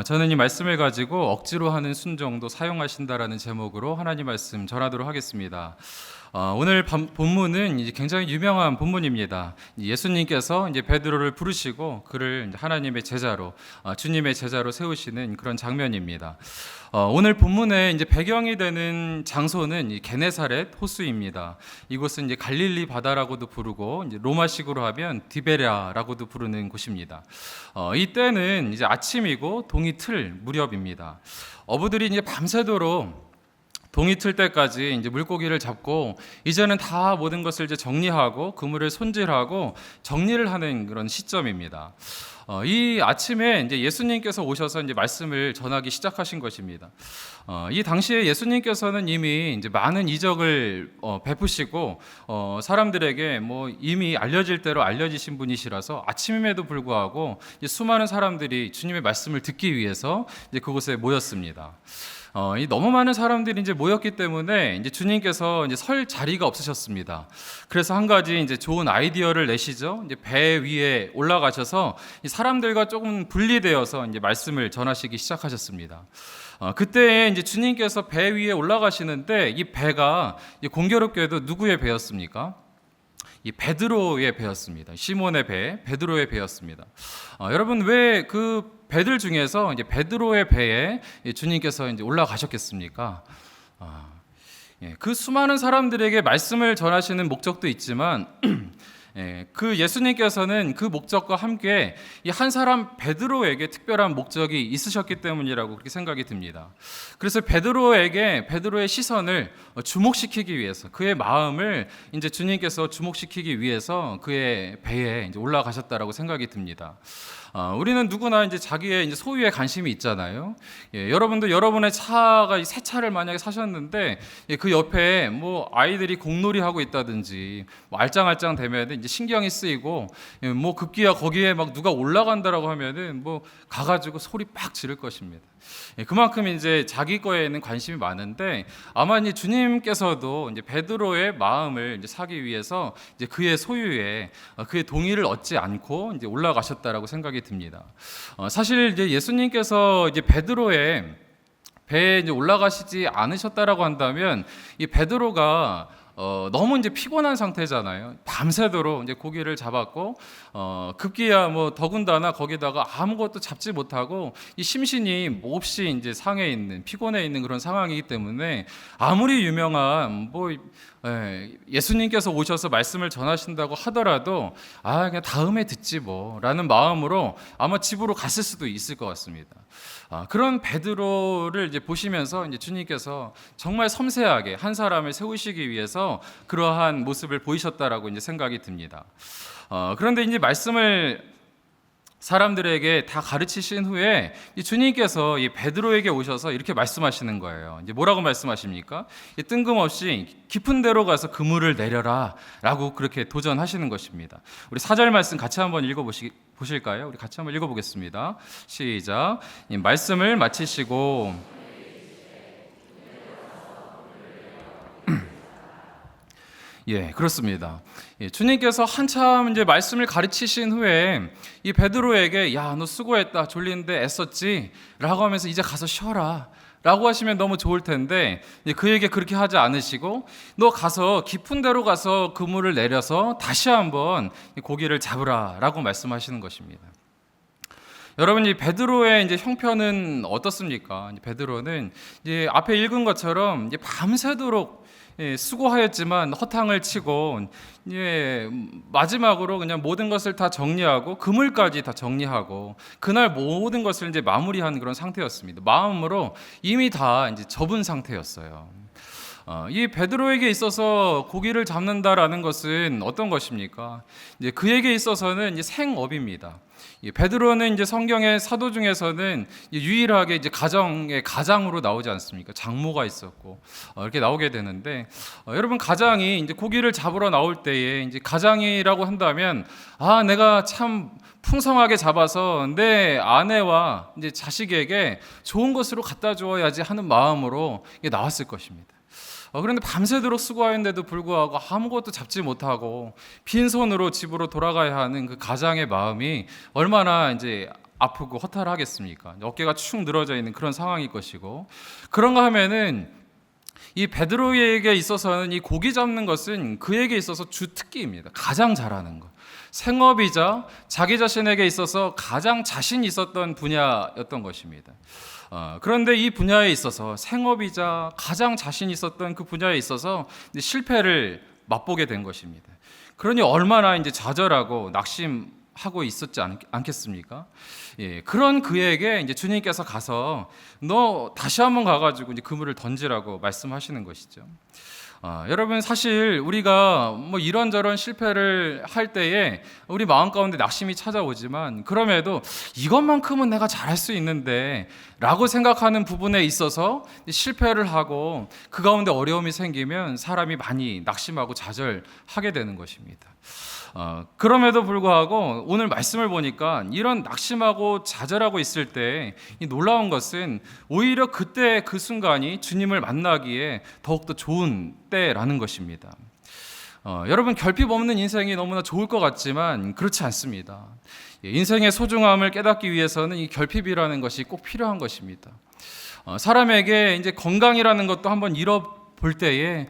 저는 이 말씀을 가지고 억지로 하는 순종도 사용하신다라는 제목으로 하나님 말씀 전하도록 하겠습니다. 오늘 본문은 이제 굉장히 유명한 본문입니다. 예수님께서 이제 베드로를 부르시고 그를 하나님의 제자로, 주님의 제자로 세우시는 그런 장면입니다. 오늘 본문의 이제 배경이 되는 장소는 이 게네사렛 호수입니다. 이곳은 이제 갈릴리 바다라고도 부르고 이제 로마식으로 하면 디베랴라고도 부르는 곳입니다. 이때는 이제 아침이고 동이 틀 무렵입니다. 어부들이 이제 밤새도록 동이 틀 때까지 이제 물고기를 잡고 이제는 다 모든 것을 이제 정리하고 그물을 손질하고 정리를 하는 그런 시점입니다. 이 아침에 이제 예수님께서 오셔서 이제 말씀을 전하기 시작하신 것입니다. 이 당시에 예수님께서는 이미 이제 많은 이적을 베푸시고 사람들에게 뭐 이미 알려질 대로 알려지신 분이시라서 아침임에도 불구하고 이제 수많은 사람들이 주님의 말씀을 듣기 위해서 이제 그곳에 모였습니다. 너무 많은 사람들이 이제 모였기 때문에 이제 주님께서 이제 설 자리가 없으셨습니다. 그래서 한 가지 이제 좋은 아이디어를 내시죠. 이제 배 위에 올라가셔서 이 사람들과 조금 분리되어서 이제 말씀을 전하시기 시작하셨습니다. 그때 이제 주님께서 배 위에 올라가시는데 이 배가 공교롭게도 누구의 배였습니까? 이 베드로의 배였습니다. 시몬의 배, 베드로의 배였습니다. 여러분 왜 그 배들 중에서 이제 베드로의 배에 주님께서 이제 올라가셨겠습니까? 그 수많은 사람들에게 말씀을 전하시는 목적도 있지만 그 예수님께서는 그 목적과 함께 이 한 사람 베드로에게 특별한 목적이 있으셨기 때문이라고 그렇게 생각이 듭니다. 그래서 베드로의 시선을 주목시키기 위해서 그의 마음을 이제 주님께서 주목시키기 위해서 그의 배에 이제 올라가셨다라고 생각이 듭니다. 우리는 누구나 이제 자기의 이제 소유에 관심이 있잖아요. 여러분도 여러분의 차가 새 차를 만약에 사셨는데 그 옆에 뭐 아이들이 공놀이 하고 있다든지 뭐 알짱알짱 되면 이제 신경이 쓰이고 뭐 급기야 거기에 막 누가 올라간다라고 하면은 뭐 가가지고 소리 빡 지를 것입니다. 그만큼 이제 자기 거에는 관심이 많은데 아마 이제 주님께서도 이제 베드로의 마음을 이제 사기 위해서 이제 그의 소유에 그의 동의를 얻지 않고 이제 올라가셨다라고 생각이 듭니다. 사실 이제 예수님께서 이제 베드로의 배에 이제 올라가시지 않으셨다라고 한다면 이 베드로가 너무 이제 피곤한 상태잖아요. 밤새도록 이제 고기를 잡았고 급기야 뭐 더군다나 거기다가 아무것도 잡지 못하고 이 심신이 몹시 이제 상해 있는 피곤해 있는 그런 상황이기 때문에 아무리 유명한 뭐 예수님께서 오셔서 말씀을 전하신다고 하더라도 그냥 다음에 듣지 뭐라는 마음으로 아마 집으로 갔을 수도 있을 것 같습니다. 그런 베드로를 이제 보시면서 이제 주님께서 정말 섬세하게 한 사람을 세우시기 위해서 그러한 모습을 보이셨다라고 이제 생각이 듭니다. 그런데 이제 말씀을 사람들에게 다 가르치신 후에 이 주님께서 이 베드로에게 오셔서 이렇게 말씀하시는 거예요. 이제 뭐라고 말씀하십니까? 뜬금없이 깊은 데로 가서 그물을 내려라라고 그렇게 도전하시는 것입니다. 우리 4절 말씀 같이 한번 보실까요? 우리 같이 한번 읽어보겠습니다. 시작. 이 말씀을 마치시고 그렇습니다. 주님께서 한참 이제 말씀을 가르치신 후에 이 베드로에게 너 수고했다 졸린데 애썼지? 라고 하면서 이제 가서 쉬어라 라고 하시면 너무 좋을 텐데 그에게 그렇게 하지 않으시고 너 가서 깊은 데로 가서 그물을 내려서 다시 한번 고기를 잡으라 라고 말씀하시는 것입니다. 여러분, 이 베드로의 이제 형편은 어떻습니까? 베드로는 이제 앞에 읽은 것처럼 이제 밤새도록 수고하였지만 허탕을 치고 마지막으로 그냥 모든 것을 다 정리하고 그물까지 다 정리하고 그날 모든 것을 이제 마무리한 그런 상태였습니다. 마음으로 이미 다 이제 접은 상태였어요. 이 베드로에게 있어서 고기를 잡는다라는 것은 어떤 것입니까? 이제 그에게 있어서는 이제 생업입니다. 베드로는 이제 성경의 사도 중에서는 유일하게 이제 가정의 가장으로 나오지 않습니까? 장모가 있었고 이렇게 나오게 되는데 여러분 가장이 이제 고기를 잡으러 나올 때에 이제 가장이라고 한다면 내가 참 풍성하게 잡아서 내 아내와 이제 자식에게 좋은 것으로 갖다 주어야지 하는 마음으로 나왔을 것입니다. 그런데 밤새도록 수고하였는데도 불구하고 아무것도 잡지 못하고 빈손으로 집으로 돌아가야 하는 그 가장의 마음이 얼마나 이제 아프고 허탈하겠습니까? 어깨가 축 늘어져 있는 그런 상황일 것이고, 그런가 하면은 이 베드로에게 있어서는 이 고기 잡는 것은 그에게 있어서 주특기입니다. 가장 잘하는 것. 생업이자 자기 자신에게 있어서 가장 자신 있었던 분야였던 것입니다. 그런데 이 분야에 있어서 생업이자 가장 자신 있었던 그 분야에 있어서 실패를 맛보게 된 것입니다. 그러니 얼마나 이제 좌절하고 낙심하고 있었지 않겠습니까? 예, 그런 그에게 이제 주님께서 가서 너 다시 한번 가가지고 이제 그물을 던지라고 말씀하시는 것이죠. 여러분, 사실 우리가 뭐 이런저런 실패를 할 때에 우리 마음 가운데 낙심이 찾아오지만, 그럼에도 이것만큼은 내가 잘할 수 있는데 라고 생각하는 부분에 있어서 실패를 하고 그 가운데 어려움이 생기면 사람이 많이 낙심하고 좌절하게 되는 것입니다. 그럼에도 불구하고 오늘 말씀을 보니까 이런 낙심하고 좌절하고 있을 때 이 놀라운 것은 오히려 그때 그 순간이 주님을 만나기에 더욱더 좋은 때라는 것입니다. 여러분, 결핍 없는 인생이 너무나 좋을 것 같지만 그렇지 않습니다. 인생의 소중함을 깨닫기 위해서는 이 결핍이라는 것이 꼭 필요한 것입니다. 사람에게 이제 건강이라는 것도 한번 잃어볼 때에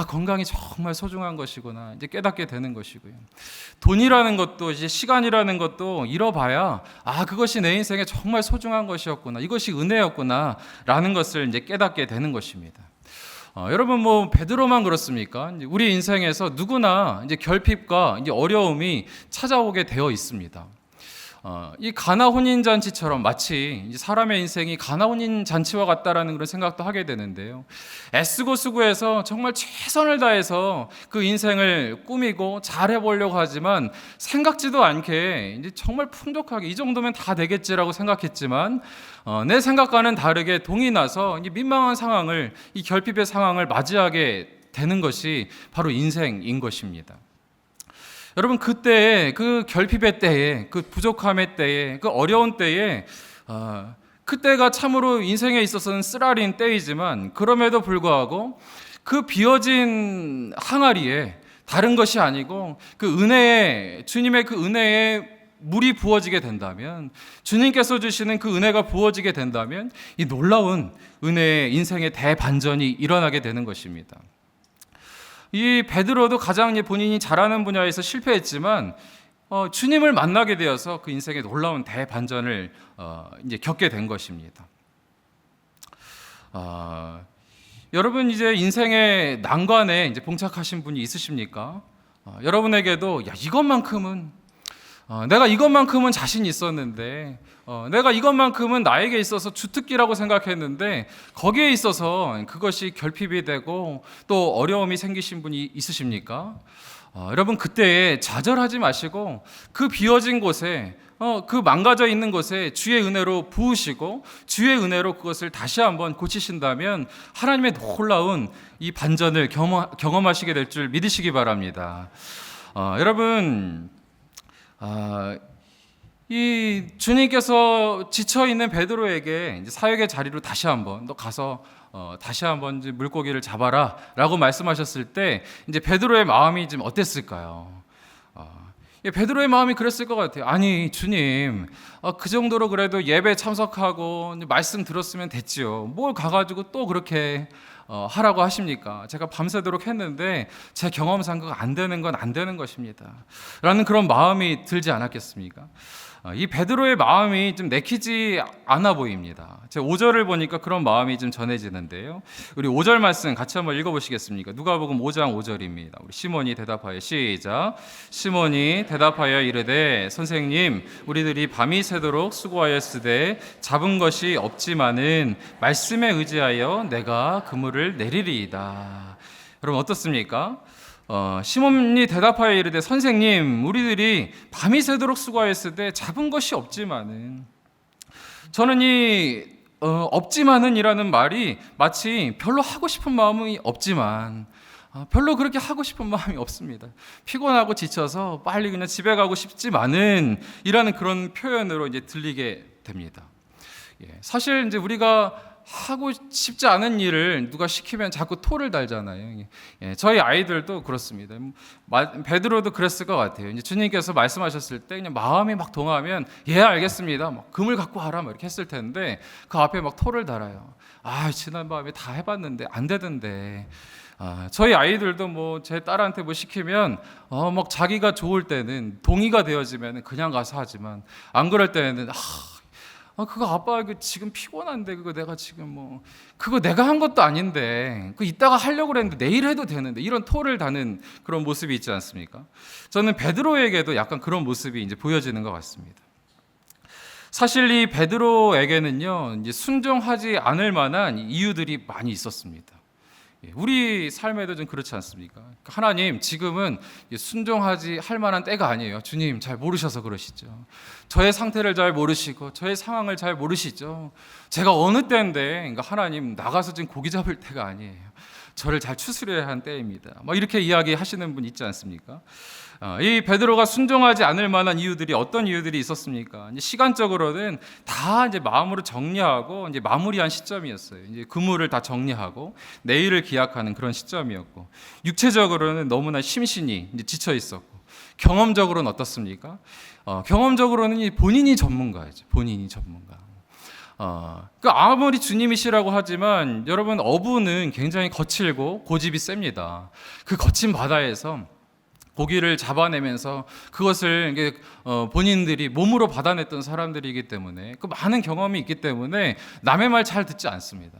건강이 정말 소중한 것이구나 이제 깨닫게 되는 것이고요. 돈이라는 것도 이제 시간이라는 것도 잃어봐야 그것이 내 인생에 정말 소중한 것이었구나, 이것이 은혜였구나라는 것을 이제 깨닫게 되는 것입니다. 여러분, 뭐 베드로만 그렇습니까? 우리 인생에서 누구나 이제 결핍과 이제 어려움이 찾아오게 되어 있습니다. 이 가나 혼인 잔치처럼 마치 이제 사람의 인생이 가나 혼인 잔치와 같다라는 그런 생각도 하게 되는데요. 애쓰고 수고해서 정말 최선을 다해서 그 인생을 꾸미고 잘 해보려고 하지만 생각지도 않게 이제 정말 풍족하게 이 정도면 다 되겠지라고 생각했지만 내 생각과는 다르게 동이 나서 이제 민망한 상황을, 이 결핍의 상황을 맞이하게 되는 것이 바로 인생인 것입니다. 여러분, 그때에 그 결핍의 때에, 그 부족함의 때에, 그 어려운 때에 그때가 참으로 인생에 있어서는 쓰라린 때이지만, 그럼에도 불구하고 그 비어진 항아리에 다른 것이 아니고 그 은혜에, 주님의 그 은혜에 물이 부어지게 된다면, 주님께서 주시는 그 은혜가 부어지게 된다면 이 놀라운 은혜의 인생의 대반전이 일어나게 되는 것입니다. 이 베드로도 가장 본인이 잘하는 분야에서 실패했지만 주님을 만나게 되어서 그 인생의 놀라운 대반전을 이제 겪게 된 것입니다. 여러분, 이제 인생의 난관에 이제 봉착하신 분이 있으십니까? 여러분에게도 이것만큼은 내가 이것만큼은 자신 있었는데, 내가 이것만큼은 나에게 있어서 주특기라고 생각했는데 거기에 있어서 그것이 결핍이 되고 또 어려움이 생기신 분이 있으십니까? 여러분, 그때에 좌절하지 마시고 그 비어진 곳에, 그 망가져 있는 곳에 주의 은혜로 부으시고 주의 은혜로 그것을 다시 한번 고치신다면 하나님의 놀라운 이 반전을 경험하시게 될 줄 믿으시기 바랍니다. 여러분, 이 주님께서 지쳐 있는 베드로에게 이제 사역의 자리로 다시 한번 너 가서 다시 한번 이제 물고기를 잡아라라고 말씀하셨을 때 이제 베드로의 마음이 좀 어땠을까요? 베드로의 마음이 그랬을 것 같아요. 아니 주님, 그 정도로 그래도 예배 참석하고 말씀 들었으면 됐지요. 뭘 가가지고 또 그렇게 하라고 하십니까? 제가 밤새도록 했는데 제 경험상 그거 안 되는 건 안 되는 것입니다. 라는 그런 마음이 들지 않았겠습니까? 이 베드로의 마음이 좀 내키지 않아 보입니다. 제가 5절을 보니까 그런 마음이 좀 전해지는데요. 우리 5절 말씀 같이 한번 읽어보시겠습니까? 누가복음 5장 5절입니다. 우리 시몬이 대답하여 시작. 시몬이 대답하여 이르되 선생님, 우리들이 밤이 새도록 수고하였으되 잡은 것이 없지만은 말씀에 의지하여 내가 그물을 내리리이다. 여러분 어떻습니까? 시몬이 대답하여 이르되 선생님, 우리들이 밤이 새도록 수고하였을 때 잡은 것이 없지만은, 저는 이 없지만은 이라는 말이 마치 별로 하고 싶은 마음이 없지만 별로 그렇게 하고 싶은 마음이 없습니다. 피곤하고 지쳐서 빨리 그냥 집에 가고 싶지만은 이라는 그런 표현으로 이제 들리게 됩니다. 사실 이제 우리가 하고 싶지 않은 일을 누가 시키면 자꾸 토를 달잖아요. 예, 저희 아이들도 그렇습니다. 베드로도 그랬을 것 같아요. 이제 주님께서 말씀하셨을 때 그냥 마음이 막 동하면 예 알겠습니다. 막 금을 갖고 와라 막 이렇게 했을 텐데 그 앞에 막 토를 달아요. 아 지난밤에 다 해봤는데 안 되던데. 저희 아이들도 뭐 제 딸한테 뭐 시키면 막 자기가 좋을 때는 동의가 되어지면 그냥 가서 하지만 안 그럴 때는 그거 아빠 지금 피곤한데 그거 내가 지금 뭐 그거 내가 한 것도 아닌데 그 이따가 하려고 그랬는데 내일 해도 되는데 이런 토를 다는 그런 모습이 있지 않습니까? 저는 베드로에게도 약간 그런 모습이 이제 보여지는 것 같습니다. 사실 이 베드로에게는요 이제 순종하지 않을 만한 이유들이 많이 있었습니다. 우리 삶에도 좀 그렇지 않습니까? 하나님 지금은 순종하지 할 만한 때가 아니에요. 주님 잘 모르셔서 그러시죠. 저의 상태를 잘 모르시고 저의 상황을 잘 모르시죠. 제가 어느 때인데 그러니까 하나님 나가서 지금 고기 잡을 때가 아니에요. 저를 잘 추스려야 한 때입니다. 이렇게 이야기하시는 분 있지 않습니까? 이 베드로가 순종하지 않을 만한 이유들이 어떤 이유들이 있었습니까? 이제 시간적으로는 다 이제 마음으로 정리하고 이제 마무리한 시점이었어요. 이제 그물을 다 정리하고 내일을 기약하는 그런 시점이었고, 육체적으로는 너무나 심신이 이제 지쳐 있었고, 경험적으로는 어떻습니까? 경험적으로는 본인이 전문가이죠. 본인이 전문가. 아무리 주님이시라고 하지만 여러분 어부는 굉장히 거칠고 고집이 셉니다. 그 거친 바다에서 고기를 잡아내면서 그것을 본인들이 몸으로 받아냈던 사람들이기 때문에 그 많은 경험이 있기 때문에 남의 말 잘 듣지 않습니다.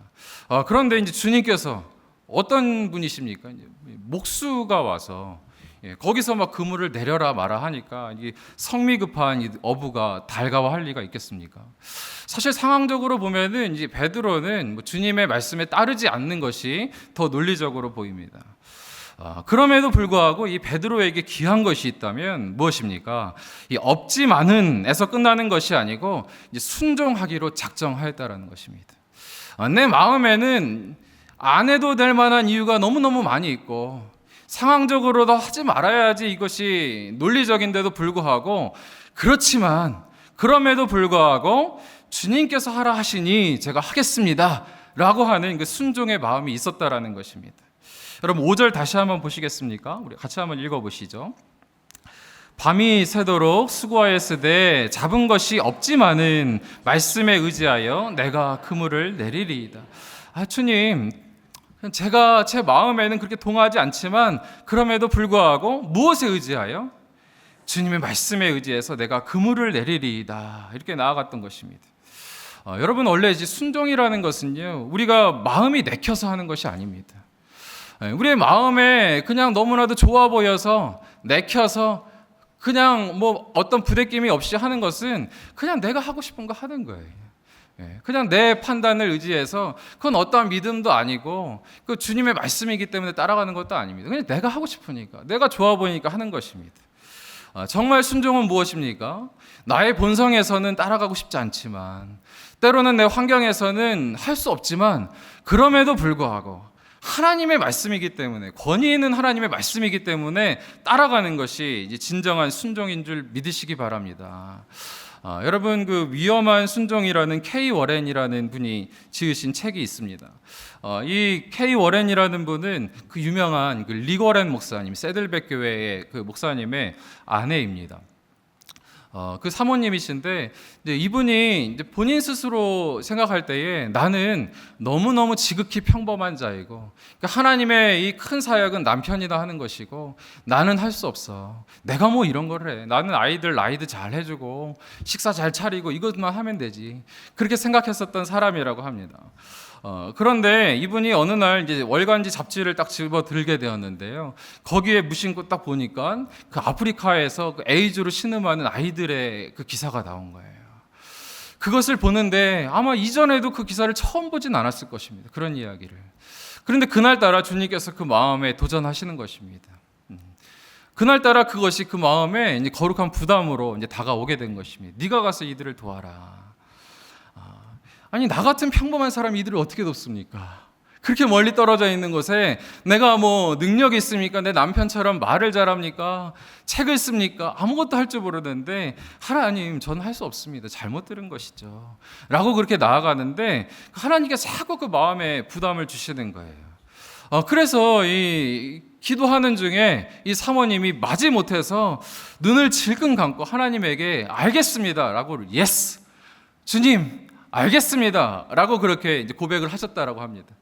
그런데 이제 주님께서 어떤 분이십니까? 목수가 와서 거기서 막 그물을 내려라 마라 하니까 성미 급한 어부가 달가워할 리가 있겠습니까? 사실 상황적으로 보면은 이제 베드로는 주님의 말씀에 따르지 않는 것이 더 논리적으로 보입니다. 그럼에도 불구하고 이 베드로에게 귀한 것이 있다면 무엇입니까? 이 없지만은에서 끝나는 것이 아니고 이제 순종하기로 작정하였다라는 것입니다. 내 마음에는 안 해도 될 만한 이유가 너무너무 많이 있고 상황적으로도 하지 말아야지 이것이 논리적인데도 불구하고 그렇지만 그럼에도 불구하고 주님께서 하라 하시니 제가 하겠습니다 라고 하는 그 순종의 마음이 있었다라는 것입니다. 여러분 5절 다시 한번 보시겠습니까? 우리 같이 한번 읽어보시죠. 밤이 새도록 수고하였으되 잡은 것이 없지만은 말씀에 의지하여 내가 그물을 내리리이다. 주님 제가 제 마음에는 그렇게 동하지 않지만 그럼에도 불구하고 무엇에 의지하여? 주님의 말씀에 의지해서 내가 그물을 내리리이다. 이렇게 나아갔던 것입니다. 여러분 원래 이제 순종이라는 것은요 우리가 마음이 내켜서 하는 것이 아닙니다. 우리의 마음에 그냥 너무나도 좋아 보여서 내켜서 그냥 뭐 어떤 부대낌이 없이 하는 것은 그냥 내가 하고 싶은 거 하는 거예요. 그냥 내 판단을 의지해서 그건 어떠한 믿음도 아니고 그 주님의 말씀이기 때문에 따라가는 것도 아닙니다. 그냥 내가 하고 싶으니까 내가 좋아 보이니까 하는 것입니다. 정말 순종은 무엇입니까? 나의 본성에서는 따라가고 싶지 않지만 때로는 내 환경에서는 할 수 없지만 그럼에도 불구하고 하나님의 말씀이기 때문에 권위 있는 하나님의 말씀이기 때문에 따라가는 것이 이제 진정한 순종인 줄 믿으시기 바랍니다. 여러분 그 위험한 순종이라는 K 워렌이라는 분이 지으신 책이 있습니다. 이 K 워렌이라는 분은 그 유명한 그 리 워렌 목사님, 세들백 교회의 그 목사님의 아내입니다. 그 사모님이신데 이분이 이제 본인 스스로 생각할 때에 나는 너무너무 지극히 평범한 자이고 하나님의 이 큰 사역은 남편이다 하는 것이고 나는 할 수 없어. 내가 뭐 이런 걸 해. 나는 아이들 라이드 잘 해주고 식사 잘 차리고 이것만 하면 되지. 그렇게 생각했었던 사람이라고 합니다. 그런데 이분이 어느 날 이제 월간지 잡지를 딱 집어 들게 되었는데요. 거기에 무심코 딱 보니까 그 아프리카에서 그 에이즈로 신음하는 아이들의 그 기사가 나온 거예요. 그것을 보는데 아마 이전에도 그 기사를 처음 보진 않았을 것입니다. 그런 이야기를. 그런데 그날따라 주님께서 그 마음에 도전하시는 것입니다. 그날따라 그것이 그 마음에 이제 거룩한 부담으로 이제 다가오게 된 것입니다. 네가 가서 이들을 도와라. 아니 나 같은 평범한 사람이 이들을 어떻게 돕습니까? 그렇게 멀리 떨어져 있는 곳에 내가 뭐 능력이 있습니까? 내 남편처럼 말을 잘합니까? 책을 씁니까? 아무것도 할 줄 모르는데 하나님, 저는 할 수 없습니다. 잘못 들은 것이죠. 라고 그렇게 나아가는데 하나님께서 자꾸 그 마음에 부담을 주시는 거예요. 그래서 이 기도하는 중에 이 사모님이 마지못해서 눈을 질끈 감고 하나님에게 알겠습니다. 라고 예스! 주님, 알겠습니다. 라고 그렇게 이제 고백을 하셨다라고 합니다.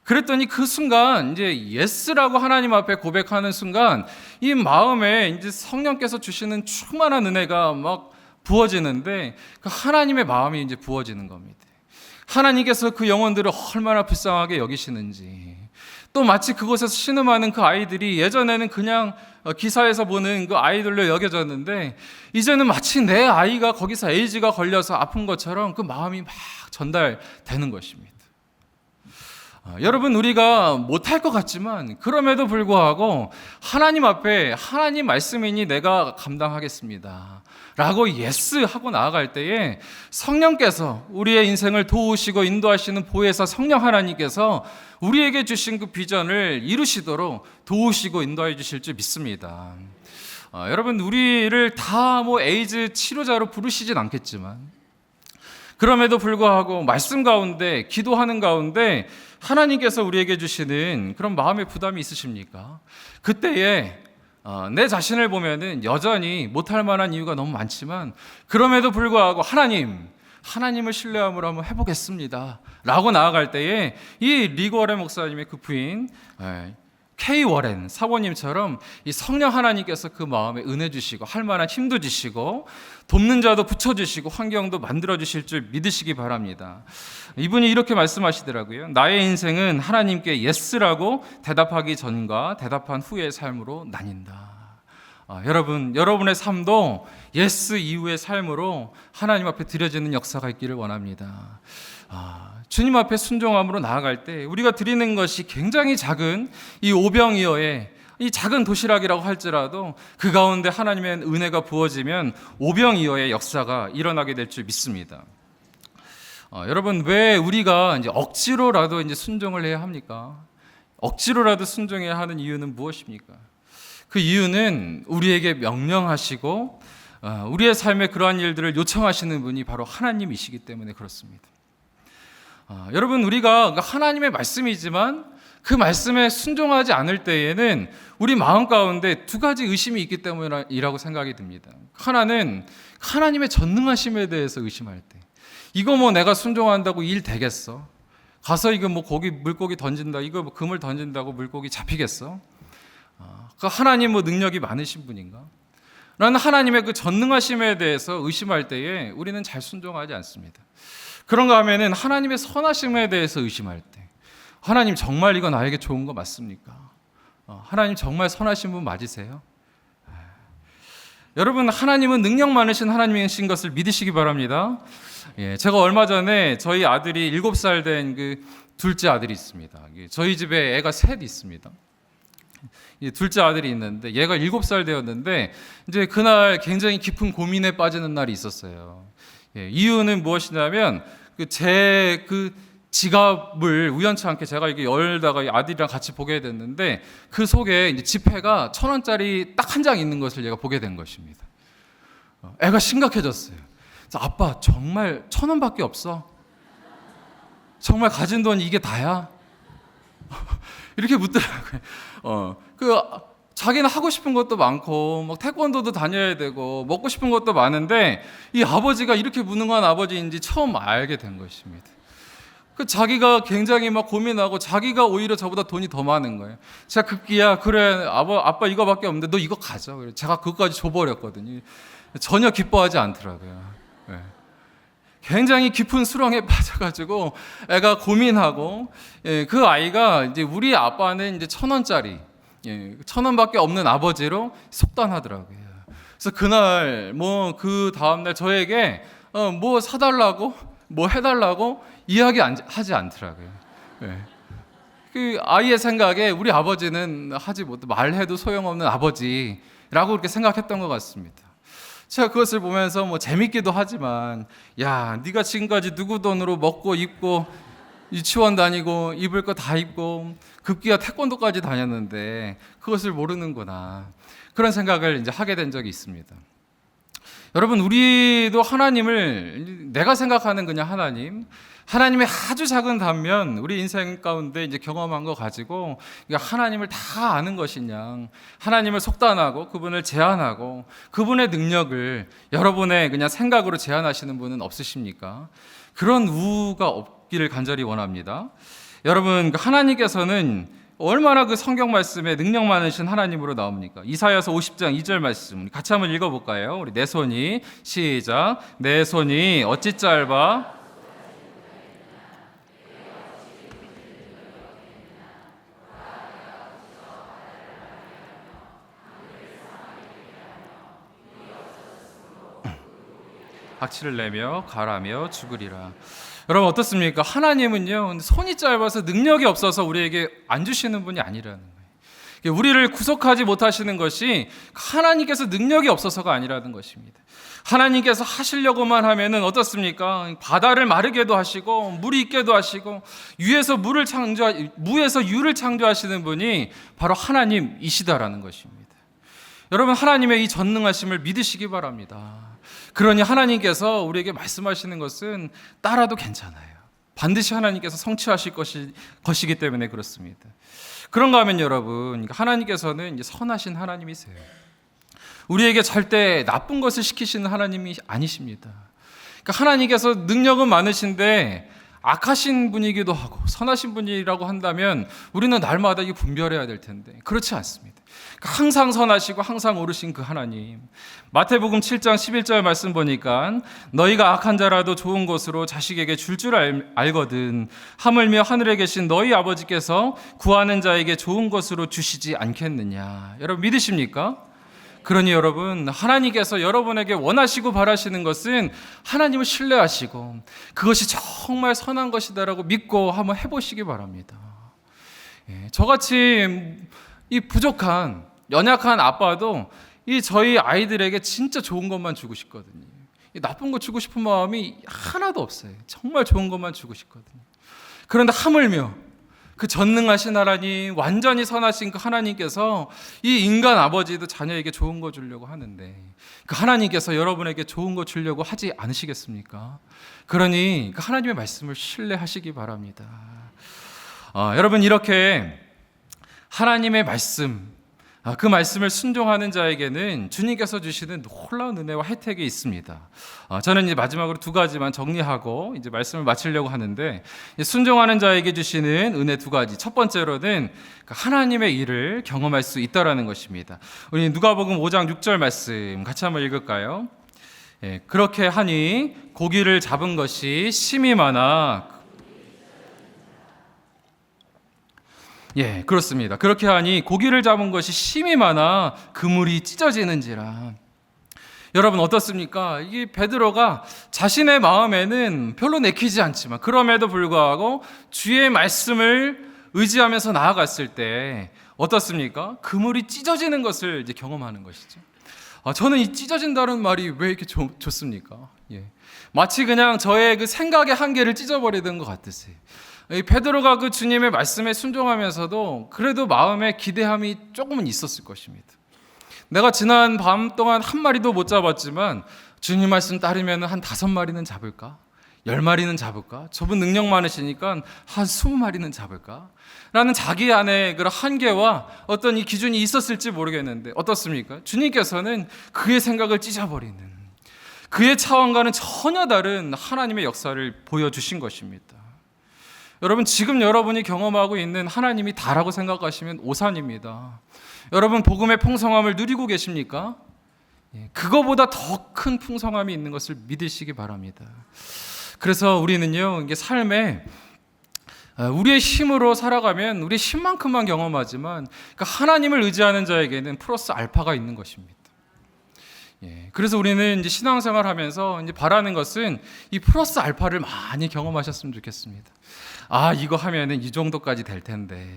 그랬더니 그 순간 이제 예스라고 하나님 앞에 고백하는 순간 이 마음에 이제 성령께서 주시는 충만한 은혜가 막 부어지는데 그 하나님의 마음이 이제 부어지는 겁니다. 하나님께서 그 영혼들을 얼마나 불쌍하게 여기시는지, 또 마치 그곳에서 신음하는 그 아이들이 예전에는 그냥 기사에서 보는 그 아이들로 여겨졌는데 이제는 마치 내 아이가 거기서 에이즈가 걸려서 아픈 것처럼 그 마음이 막 전달되는 것입니다. 여러분, 우리가 못할 것 같지만 그럼에도 불구하고 하나님 앞에 하나님 말씀이니 내가 감당하겠습니다 라고 예스 하고 나아갈 때에 성령께서 우리의 인생을 도우시고 인도하시는 보혜사 성령 하나님께서 우리에게 주신 그 비전을 이루시도록 도우시고 인도해 주실 줄 믿습니다. 여러분, 우리를 다 뭐 에이즈 치료자로 부르시진 않겠지만 그럼에도 불구하고 말씀 가운데 기도하는 가운데 하나님께서 우리에게 주시는 그런 마음의 부담이 있으십니까? 그때에 내 자신을 보면은 여전히 못할 만한 이유가 너무 많지만 그럼에도 불구하고 하나님을 신뢰함으로 한번 해보겠습니다 라고 나아갈 때에 이 리고 워렌 목사님의 그 부인 K 워렌 사모님처럼 이 성령 하나님께서 그 마음에 은혜 주시고 할 만한 힘도 주시고 돕는 자도 붙여주시고 환경도 만들어주실 줄 믿으시기 바랍니다. 이분이 이렇게 말씀하시더라고요. 나의 인생은 하나님께 예스라고 대답하기 전과 대답한 후의 삶으로 나뉜다. 여러분의 삶도 예스 이후의 삶으로 하나님 앞에 드려지는 역사가 있기를 원합니다. 주님 앞에 순종함으로 나아갈 때 우리가 드리는 것이 굉장히 작은 이 오병이어의 이 작은 도시락이라고 할지라도 그 가운데 하나님의 은혜가 부어지면 오병이어의 역사가 일어나게 될 줄 믿습니다. 여러분, 왜 우리가 이제 억지로라도 이제 순종을 해야 합니까? 억지로라도 순종해야 하는 이유는 무엇입니까? 그 이유는 우리에게 명령하시고 우리의 삶에 그러한 일들을 요청하시는 분이 바로 하나님이시기 때문에 그렇습니다. 여러분, 우리가 하나님의 말씀이지만 그 말씀에 순종하지 않을 때에는 우리 마음 가운데 두 가지 의심이 있기 때문이라고 생각이 듭니다. 하나는 하나님의 전능하심에 대해서 의심할 때, 이거 뭐 내가 순종한다고 일 되겠어? 가서 이거 뭐 고기 물고기 던진다, 이거 뭐 그물 던진다고 물고기 잡히겠어? 하나님 뭐 능력이 많으신 분인가? 라는 하나님의 그 전능하심에 대해서 의심할 때에 우리는 잘 순종하지 않습니다. 그런가 하면은 하나님의 선하심에 대해서 의심할 때, 하나님 정말 이거 나에게 좋은 거 맞습니까? 하나님 정말 선하신 분 맞으세요? 여러분, 하나님은 능력 많으신 하나님이신 것을 믿으시기 바랍니다. 제가 얼마 전에 저희 아들이 7살 된 그 둘째 아들이 있습니다. 저희 집에 애가 셋 있습니다. 둘째 아들이 있는데 얘가 7살 되었는데 이제 그날 굉장히 깊은 고민에 빠지는 날이 있었어요. 이유는 무엇이냐면 제 지갑을 우연치 않게 제가 이게 열다가 아들이랑 같이 보게 됐는데 그 속에 이제 지폐가 1,000원짜리 딱 한 장 있는 것을 얘가 보게 된 것입니다. 애가 심각해졌어요. 그래서 아빠, 정말 1,000원밖에 없어? 정말 가진 돈 이게 다야? 이렇게 묻더라고요. 자기는 하고 싶은 것도 많고 막 태권도도 다녀야 되고 먹고 싶은 것도 많은데 이 아버지가 이렇게 무능한 아버지인지 처음 알게 된 것입니다. 자기가 굉장히 막 고민하고 자기가 오히려 저보다 돈이 더 많은 거예요. 제가 급기야, 그래 아빠 이거밖에 없는데 너 이거 가져. 제가 그것까지 줘버렸거든요. 전혀 기뻐하지 않더라고요. 굉장히 깊은 수렁에 빠져가지고 애가 고민하고, 그 아이가 이제 우리 아빠는 이제 1,000원짜리 1,000원밖에 없는 아버지로 속단하더라고요. 그래서 그날 뭐 그 다음날 저에게 뭐 사달라고 뭐 해달라고 이야기하지 않더라고요. 그 아이의 생각에 우리 아버지는 하지 못해 말해도 소용없는 아버지라고 그렇게 생각했던 것 같습니다. 제가 그것을 보면서 뭐 재밌기도 하지만, 야, 네가 지금까지 누구 돈으로 먹고 입고 유치원 다니고 입을 거 다 입고 급기야 태권도까지 다녔는데 그것을 모르는구나. 그런 생각을 이제 하게 된 적이 있습니다. 여러분, 우리도 하나님을 내가 생각하는 그냥 하나님의 아주 작은 단면, 우리 인생 가운데 이제 경험한 거 가지고 하나님을 다 아는 것이냐, 하나님을 속단하고 그분을 제한하고 그분의 능력을 여러분의 그냥 생각으로 제한하시는 분은 없으십니까? 그런 우가 없기를 간절히 원합니다. 여러분, 하나님께서는 얼마나 그 성경 말씀에 능력 많으신 하나님으로 나옵니까? 이사야서 50장 2절 말씀 같이 한번 읽어볼까요? 우리 내 손이 시작. 내 손이 어찌 짧아 악취를 내며 가라며 죽으리라. 여러분 어떻습니까? 하나님은요, 손이 짧아서 능력이 없어서 우리에게 안 주시는 분이 아니라는 거예요. 우리를 구속하지 못하시는 것이 하나님께서 능력이 없어서가 아니라는 것입니다. 하나님께서 하시려고만 하면은 어떻습니까? 바다를 마르게도 하시고 물이 있게도 하시고 무에서 유를 창조하시는 분이 바로 하나님이시다라는 것입니다. 여러분, 하나님의 이 전능하심을 믿으시기 바랍니다. 그러니 하나님께서 우리에게 말씀하시는 것은 따라도 괜찮아요. 반드시 하나님께서 성취하실 것이기 때문에 그렇습니다. 그런가 하면 여러분, 하나님께서는 선하신 하나님이세요. 우리에게 절대 나쁜 것을 시키시는 하나님이 아니십니다. 그러니까 하나님께서 능력은 많으신데 악하신 분이기도 하고 선하신 분이라고 한다면 우리는 날마다 이 분별해야 될 텐데 그렇지 않습니다. 항상 선하시고 항상 옳으신 그 하나님. 마태복음 7장 11절 말씀 보니까 너희가 악한 자라도 좋은 것으로 자식에게 줄 알거든 하물며 하늘에 계신 너희 아버지께서 구하는 자에게 좋은 것으로 주시지 않겠느냐. 여러분 믿으십니까? 그러니 여러분, 하나님께서 여러분에게 원하시고 바라시는 것은 하나님을 신뢰하시고 그것이 정말 선한 것이다라고 믿고 한번 해보시기 바랍니다. 저같이 이 부족한 연약한 아빠도 이 저희 아이들에게 진짜 좋은 것만 주고 싶거든요. 나쁜 거 주고 싶은 마음이 하나도 없어요. 정말 좋은 것만 주고 싶거든요. 그런데 하물며 그 전능하신 하나님, 완전히 선하신 그 하나님께서 이 인간 아버지도 자녀에게 좋은 거 주려고 하는데 그 하나님께서 여러분에게 좋은 거 주려고 하지 않으시겠습니까? 그러니 그 하나님의 말씀을 신뢰하시기 바랍니다. 여러분, 이렇게 하나님의 말씀, 그 말씀을 순종하는 자에게는 주님께서 주시는 놀라운 은혜와 혜택이 있습니다. 저는 이제 마지막으로 두 가지만 정리하고 이제 말씀을 마치려고 하는데, 순종하는 자에게 주시는 은혜 두 가지. 첫 번째로는 하나님의 일을 경험할 수 있다라는 것입니다. 우리 누가복음 5장 6절 말씀 같이 한번 읽을까요? 그렇게 하니 고기를 잡은 것이 심히 많아. 그렇습니다. 그렇게 하니 고기를 잡은 것이 심히 많아 그물이 찢어지는지라. 여러분 어떻습니까? 이 베드로가 자신의 마음에는 별로 내키지 않지만 그럼에도 불구하고 주의 말씀을 의지하면서 나아갔을 때 어떻습니까? 그물이 찢어지는 것을 이제 경험하는 것이죠. 저는 이 찢어진다는 말이 왜 이렇게 좋습니까? 마치 그냥 저의 그 생각의 한계를 찢어버리는 것 같으세요. 베드로가 그 주님의 말씀에 순종하면서도 그래도 마음에 기대함이 조금은 있었을 것입니다. 내가 지난 밤 동안 한 마리도 못 잡았지만 주님 말씀 따르면 한 5마리는 잡을까? 10마리는 잡을까? 저분 능력 많으시니까 한 20마리는 잡을까? 라는 자기 안에 그런 한계와 어떤 이 기준이 있었을지 모르겠는데 어떻습니까? 주님께서는 그의 생각을 찢어버리는, 그의 차원과는 전혀 다른 하나님의 역사를 보여주신 것입니다. 여러분, 지금 여러분이 경험하고 있는 하나님이 다라고 생각하시면 오산입니다. 여러분, 복음의 풍성함을 누리고 계십니까? 그거보다 더 큰 풍성함이 있는 것을 믿으시기 바랍니다. 그래서 우리는요, 이게 삶에 우리의 힘으로 살아가면 우리 힘만큼만 경험하지만 하나님을 의지하는 자에게는 플러스 알파가 있는 것입니다. 그래서 우리는 이제 신앙생활 하면서 이제 바라는 것은 이 플러스 알파를 많이 경험하셨으면 좋겠습니다. 이거 하면은 이 정도까지 될 텐데.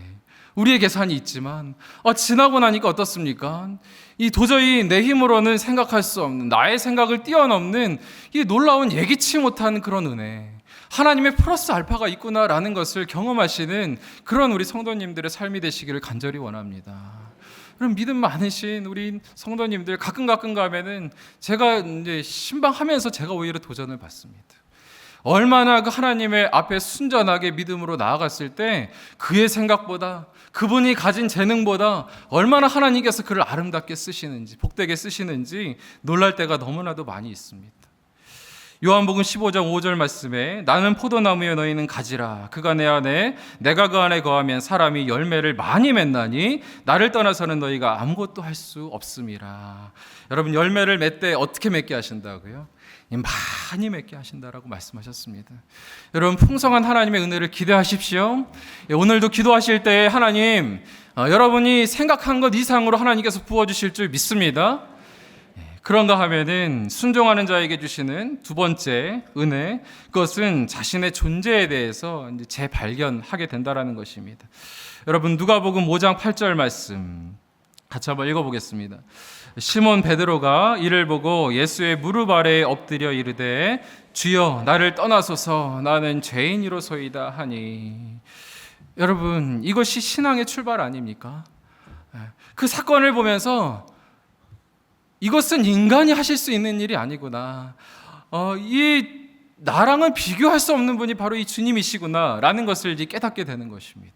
우리의 계산이 있지만, 지나고 나니까 어떻습니까? 이 도저히 내 힘으로는 생각할 수 없는, 나의 생각을 뛰어넘는 이 놀라운 예기치 못한 그런 은혜. 하나님의 플러스 알파가 있구나라는 것을 경험하시는 그런 우리 성도님들의 삶이 되시기를 간절히 원합니다. 그럼 믿음 많으신 우리 성도님들 가끔 가면은 제가 이제 신방하면서 제가 오히려 도전을 받습니다. 얼마나 그 하나님의 앞에 순전하게 믿음으로 나아갔을 때 그의 생각보다, 그분이 가진 재능보다 얼마나 하나님께서 그를 아름답게 쓰시는지, 복되게 쓰시는지 놀랄 때가 너무나도 많이 있습니다. 요한복음 15장 5절 말씀에 나는 포도나무여 너희는 가지라. 그가 내 안에 내가 그 안에 거하면 사람이 열매를 많이 맺나니 나를 떠나서는 너희가 아무것도 할 수 없음이라. 여러분, 열매를 맺되 어떻게 맺게 하신다고요? 많이 맺게 하신다라고 말씀하셨습니다. 여러분, 풍성한 하나님의 은혜를 기대하십시오. 오늘도 기도하실 때 하나님, 여러분이 생각한 것 이상으로 하나님께서 부어주실 줄 믿습니다. 그런가 하면은 순종하는 자에게 주시는 두 번째 은혜, 그것은 자신의 존재에 대해서 이제 재발견하게 된다라는 것입니다. 여러분, 누가복음 5장 8절 말씀 같이 한번 읽어보겠습니다. 시몬 베드로가 이를 보고 예수의 무릎 아래에 엎드려 이르되 주여 나를 떠나소서 나는 죄인이로소이다 하니. 여러분, 이것이 신앙의 출발 아닙니까? 그 사건을 보면서 이것은 인간이 하실 수 있는 일이 아니구나. 나랑은 비교할 수 없는 분이 바로 이 주님이시구나 라는 것을 이제 깨닫게 되는 것입니다.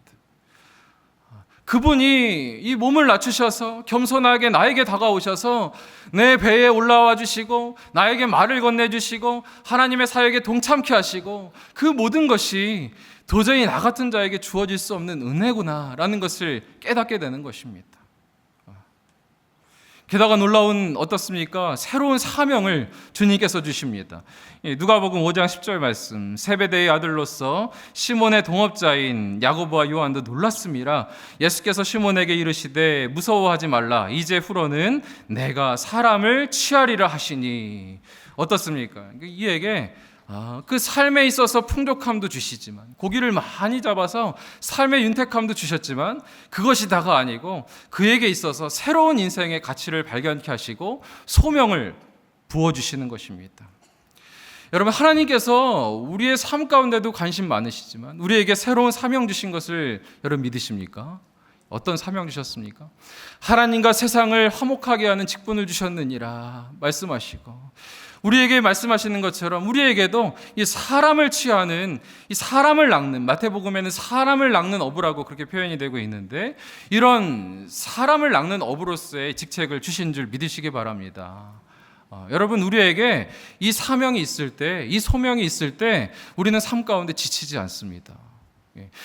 그분이 이 몸을 낮추셔서 겸손하게 나에게 다가오셔서 내 배에 올라와 주시고 나에게 말을 건네주시고 하나님의 사역에 동참케 하시고 그 모든 것이 도저히 나 같은 자에게 주어질 수 없는 은혜구나 라는 것을 깨닫게 되는 것입니다. 게다가 놀라운 어떻습니까? 새로운 사명을 주님께서 주십니다. 누가복음 5장 10절 말씀, 세베대의 아들로서 시몬의 동업자인 야고보와 요한도 놀랐음이라. 예수께서 시몬에게 이르시되 무서워하지 말라. 이제 후로는 내가 사람을 취하리라 하시니. 어떻습니까? 이에게 그 삶에 있어서 풍족함도 주시지만, 고기를 많이 잡아서 삶의 윤택함도 주셨지만 그것이 다가 아니고 그에게 있어서 새로운 인생의 가치를 발견케 하시고 소명을 부어주시는 것입니다. 여러분, 하나님께서 우리의 삶 가운데도 관심 많으시지만 우리에게 새로운 사명 주신 것을 여러분 믿으십니까? 어떤 사명 주셨습니까? 하나님과 세상을 화목하게 하는 직분을 주셨느니라 말씀하시고, 우리에게 말씀하시는 것처럼 우리에게도 이 사람을 취하는, 이 사람을 낚는, 마태복음에는 사람을 낚는 어부라고 그렇게 표현이 되고 있는데, 이런 사람을 낚는 어부로서의 직책을 주신 줄 믿으시기 바랍니다. 여러분, 우리에게 이 사명이 있을 때, 이 소명이 있을 때 우리는 삶 가운데 지치지 않습니다.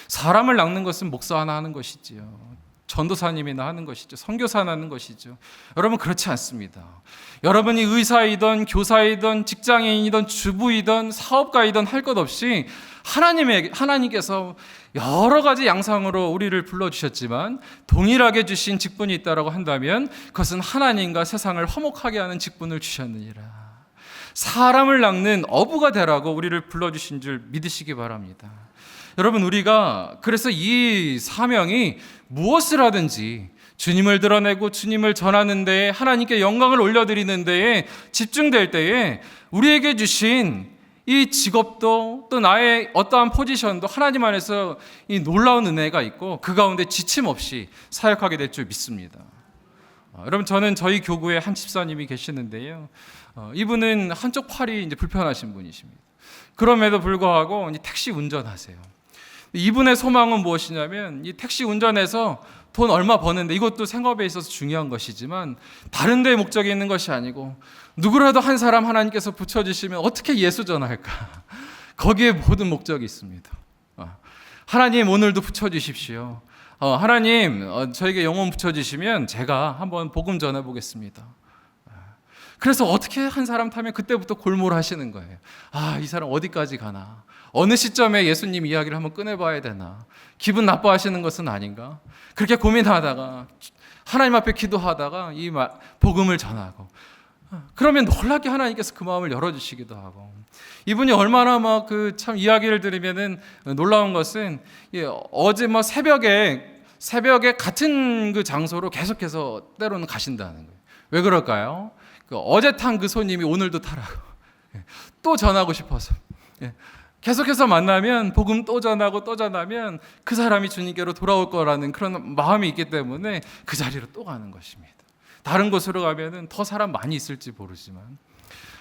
사람을 낚는 것은 목사 하나 하는 것이지요, 전도사님이나 하는 것이죠, 선교사나 하는 것이죠. 여러분, 그렇지 않습니다. 여러분이 의사이든 교사이든 직장인이든 주부이든 사업가이든 할 것 없이 하나님께서 여러 가지 양상으로 우리를 불러주셨지만 동일하게 주신 직분이 있다고 한다면 그것은 하나님과 세상을 화목하게 하는 직분을 주셨느니라. 사람을 낚는 어부가 되라고 우리를 불러주신 줄 믿으시기 바랍니다. 여러분, 우리가 그래서 이 사명이 무엇을 하든지 주님을 드러내고 주님을 전하는 데에, 하나님께 영광을 올려드리는 데에 집중될 때에 우리에게 주신 이 직업도 또 나의 어떠한 포지션도 하나님 안에서 이 놀라운 은혜가 있고 그 가운데 지침 없이 사역하게 될 줄 믿습니다. 여러분, 저는 저희 교구에 한 집사님이 계시는데요, 이분은 한쪽 팔이 이제 불편하신 분이십니다. 그럼에도 불구하고 택시 운전하세요. 이분의 소망은 무엇이냐면 이 택시 운전해서 돈 얼마 버는데, 이것도 생업에 있어서 중요한 것이지만 다른 데에 목적이 있는 것이 아니고 누구라도 한 사람 하나님께서 붙여주시면 어떻게 예수 전할까, 거기에 모든 목적이 있습니다. 하나님, 오늘도 붙여주십시오. 하나님, 저에게 영혼 붙여주시면 제가 한번 복음 전해보겠습니다. 그래서 어떻게 한 사람 타면 그때부터 골몰하시는 거예요. 이 사람 어디까지 가나, 어느 시점에 예수님 이야기를 한번 꺼내봐야 되나, 기분 나빠하시는 것은 아닌가, 그렇게 고민하다가 하나님 앞에 기도하다가 이 복음을 전하고, 그러면 놀랍게 하나님께서 그 마음을 열어주시기도 하고, 이분이 얼마나 참 이야기를 들으면은 놀라운 것은 어제 새벽에 같은 그 장소로 계속해서 때로는 가신다는 거예요. 왜 그럴까요? 어제 탄 그 손님이 오늘도 타라고 또 전하고 싶어서 계속해서 만나면 복음 또 전하고 또 전하면 그 사람이 주님께로 돌아올 거라는 그런 마음이 있기 때문에 그 자리로 또 가는 것입니다. 다른 곳으로 가면은 더 사람 많이 있을지 모르지만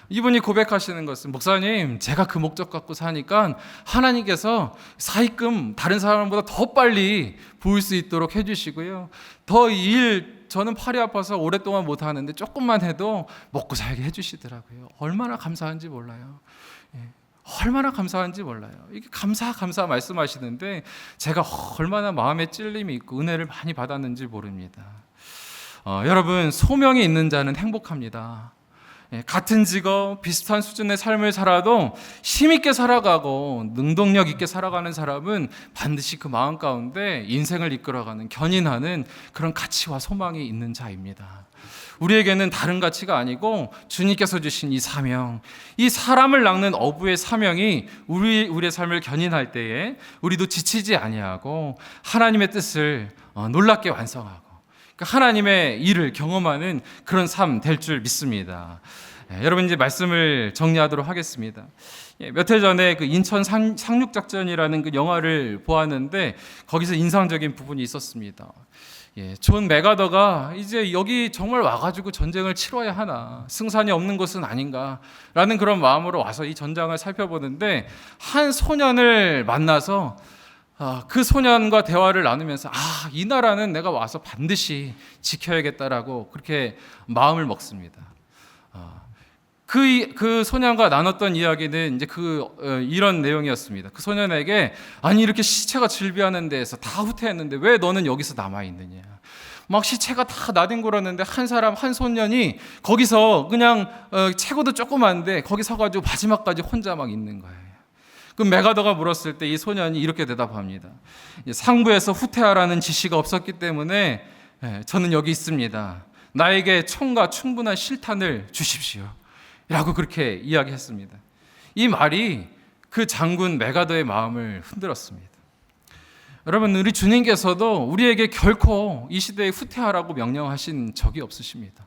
이분이 고백하시는 것은, 목사님, 제가 그 목적 갖고 사니까 하나님께서 사익금 다른 사람보다 더 빨리 부을 수 있도록 해주시고요, 더 저는 팔이 아파서 오랫동안 못 하는데 조금만 해도 먹고 살게 해주시더라고요. 얼마나 감사한지 몰라요. 얼마나 감사한지 몰라요. 이게 감사 말씀하시는데 제가 얼마나 마음에 찔림이 있고 은혜를 많이 받았는지 모릅니다. 여러분, 소명이 있는 자는 행복합니다. 같은 직업, 비슷한 수준의 삶을 살아도 힘있게 살아가고 능동력 있게 살아가는 사람은 반드시 그 마음 가운데 인생을 이끌어가는, 견인하는 그런 가치와 소망이 있는 자입니다. 우리에게는 다른 가치가 아니고 주님께서 주신 이 사명, 이 사람을 낚는 어부의 사명이 우리의 삶을 견인할 때에 우리도 지치지 아니하고 하나님의 뜻을 놀랍게 완성하고 하나님의 일을 경험하는 그런 삶 될 줄 믿습니다. 여러분, 이제 말씀을 정리하도록 하겠습니다. 몇 해 전에 그 인천 상륙작전이라는 그 영화를 보았는데 거기서 인상적인 부분이 있었습니다. 존 맥아더가 이제 여기 정말 와가지고 전쟁을 치러야 하나, 승산이 없는 곳은 아닌가라는 그런 마음으로 와서 이 전장을 살펴보는데 한 소년을 만나서 그 소년과 대화를 나누면서 이 나라는 내가 와서 반드시 지켜야겠다라고 그렇게 마음을 먹습니다. 그 소년과 나눴던 이야기는 이제 이런 내용이었습니다. 그 소년에게, 아니 이렇게 시체가 질비하는 데에서 다 후퇴했는데 왜 너는 여기서 남아 있느냐? 막 시체가 다 나뒹굴었는데 한 소년이 거기서 그냥 체구도 조그만데 거기 서가지고 마지막까지 혼자 막 있는 거예요. 그 맥아더가 물었을 때 이 소년이 이렇게 대답합니다. 상부에서 후퇴하라는 지시가 없었기 때문에 저는 여기 있습니다. 나에게 총과 충분한 실탄을 주십시오. 라고 그렇게 이야기했습니다. 이 말이 그 장군 맥아더의 마음을 흔들었습니다. 여러분, 우리 주님께서도 우리에게 결코 이 시대에 후퇴하라고 명령하신 적이 없으십니다.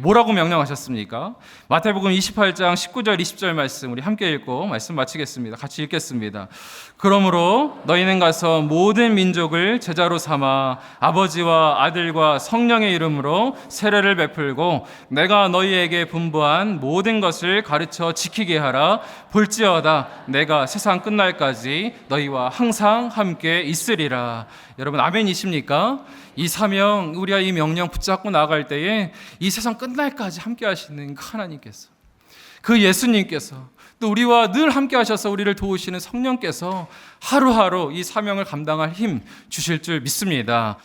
뭐라고 명령하셨습니까? 마태복음 28장 19절 20절 말씀 우리 함께 읽고 말씀 마치겠습니다. 같이 읽겠습니다. 그러므로 너희는 가서 모든 민족을 제자로 삼아 아버지와 아들과 성령의 이름으로 세례를 베풀고 내가 너희에게 분부한 모든 것을 가르쳐 지키게 하라. 볼지어다 내가 세상 끝날까지 너희와 항상 함께 있으리라. 여러분, 아멘이십니까? 이 사명, 우리가 이 명령 붙잡고 나갈 때에 이 세상 끝날까지 함께 하시는 하나님께서, 그 예수님께서, 또 우리와 늘 함께 하셔서 우리를 도우시는 성령께서 하루하루 이 사명을 감당할 힘 주실 줄 믿습니다.